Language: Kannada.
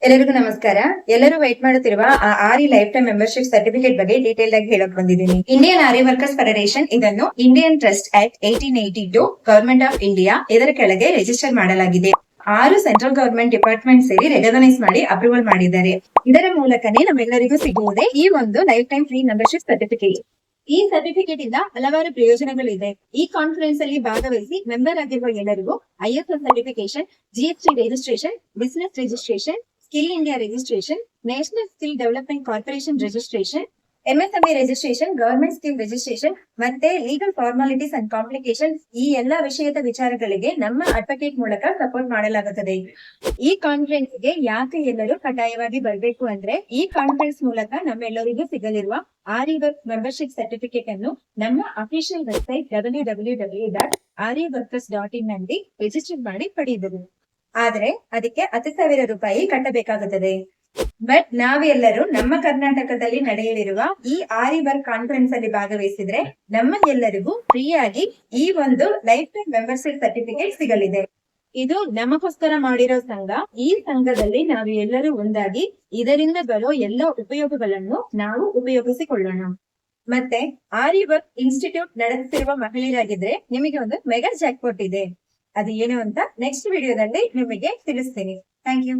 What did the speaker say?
ಎಲ್ಲರಿಗೂ ನಮಸ್ಕಾರ. ಎಲ್ಲರೂ ವೈಟ್ ಮಾಡುತ್ತಿರುವ ಆರಿ ಲೈಫ್ ಟೈಮ್ ಮೆಂಬರ್ಶಿಪ್ ಸರ್ಟಿಫಿಕೇಟ್ ಬಗ್ಗೆ ಡೀಟೇಲ್ ಆಗಿ ಹೇಳಕ್ ಬಂದಿದ್ದೀನಿ. ಇಂಡಿಯನ್ ಆರಿ ವರ್ಕರ್ಸ್ ಫೆಡರೇಷನ್ ಇದನ್ನು Indian trust act 1882 government of India ಇದರ ಕೆಳಗೆ ರಿಜಿಸ್ಟರ್ ಮಾಡಲಾಗಿದೆ. 6 ಸೆಂಟ್ರಲ್ ಗವರ್ಮೆಂಟ್ ಡಿಪಾರ್ಟ್ಮೆಂಟ್ ಸೇರಿ ರೆಕಗ್ನೈಸ್ ಮಾಡಿ ಅಪ್ರೂವಲ್ ಮಾಡಿದ್ದಾರೆ. ಇದರ ಮೂಲಕನೇ ನಮ್ಮೆಲ್ಲರಿಗೂ ಸಿಗುವುದೇ ಈ ಒಂದು life time free membership certificate. ಈ ಸರ್ಟಿಫಿಕೇಟ್ ಇಂದ ಹಲವಾರು ಪ್ರಯೋಜನಗಳಿದೆ. ಈ ಕಾನ್ಫರೆನ್ಸ್ ಅಲ್ಲಿ ಭಾಗವಹಿಸಿ ಮೆಂಬರ್ ಆಗಿರುವ ಎಲ್ಲರಿಗೂ ISO certification, GST registration, business registration, skill India registration, national skill development corporation registration, MSME registration, government scheme registration ಮತ್ತೆ ಲೀಗಲ್ ಫಾರ್ಮಾಲಿಟೀಸ್ ಅಂಡ್ ಕಾಂಪ್ಲಿಕೇಶನ್ ಈ ಎಲ್ಲಾ ವಿಷಯದ ವಿಚಾರಗಳಿಗೆ ನಮ್ಮ ಅಡ್ವೊಕೇಟ್ ಮೂಲಕ ಸಪೋರ್ಟ್ ಮಾಡಲಾಗುತ್ತದೆ. ಈ ಕಾನ್ಫರೆನ್ಸ್ ಗೆ ಯಾಕೆ ಎಲ್ಲರೂ ಕಡ್ಡಾಯವಾಗಿ ಬರಬೇಕು ಅಂದ್ರೆ, ಈ ಕಾನ್ಫರೆನ್ಸ್ ಮೂಲಕ ನಮ್ಮೆಲ್ಲರಿಗೂ ಸಿಗಲಿರುವ ಆರಿ ವರ್ಕ್ ಮೆಂಬರ್ಶಿಪ್ ಸರ್ಟಿಫಿಕೇಟ್ ಅನ್ನು ನಮ್ಮ ಅಫಿಷಿಯಲ್ ವೆಬ್ಸೈಟ್ www.ariworkers.in ನಲ್ಲಿ ರಿಜಿಸ್ಟರ್ ಮಾಡಿ ಪಡೆಯಬಹುದು. ಆದ್ರೆ ಅದಕ್ಕೆ 10,000 ರೂಪಾಯಿ ಕಟ್ಟಬೇಕಾಗುತ್ತದೆ. ಬಟ್ ನಾವೆಲ್ಲರೂ ನಮ್ಮ ಕರ್ನಾಟಕದಲ್ಲಿ ನಡೆಯಲಿರುವ ಈ ಆರಿ ವರ್ಕ್ ಕಾನ್ಫರೆನ್ಸ್ ಅಲ್ಲಿ ಭಾಗವಹಿಸಿದ್ರೆ ನಮ್ಮ ಎಲ್ಲರಿಗೂ ಫ್ರೀ ಆಗಿ ಈ ಒಂದು ಲೈಫ್ ಟೈಮ್ ಮೆಂಬರ್ಶಿಪ್ ಸರ್ಟಿಫಿಕೇಟ್ ಸಿಗಲಿದೆ. ಇದು ನಮಗೋಸ್ಕರ ಮಾಡಿರೋ ಸಂಘ. ಈ ಸಂಘದಲ್ಲಿ ನಾವು ಎಲ್ಲರೂ ಒಂದಾಗಿ ಇದರಿಂದ ಬರೋ ಎಲ್ಲ ಉಪಯೋಗಗಳನ್ನು ನಾವು ಉಪಯೋಗಿಸಿಕೊಳ್ಳೋಣ. ಮತ್ತೆ ಆರಿ ವರ್ಕ್ ಇನ್ಸ್ಟಿಟ್ಯೂಟ್ ನಡೆಸುತ್ತಿರುವ ಮಹಿಳೆಯರಾಗಿದ್ರೆ ನಿಮಗೆ ಒಂದು ಮೆಗಾ ಜಾಕ್ಪಾಟ್ ಇದೆ. ಅದು ಏನು ಅಂತ ನೆಕ್ಸ್ಟ್ ವಿಡಿಯೋದಲ್ಲಿ ನಿಮಗೆ ತಿಳಿಸ್ತೀನಿ. Thank you.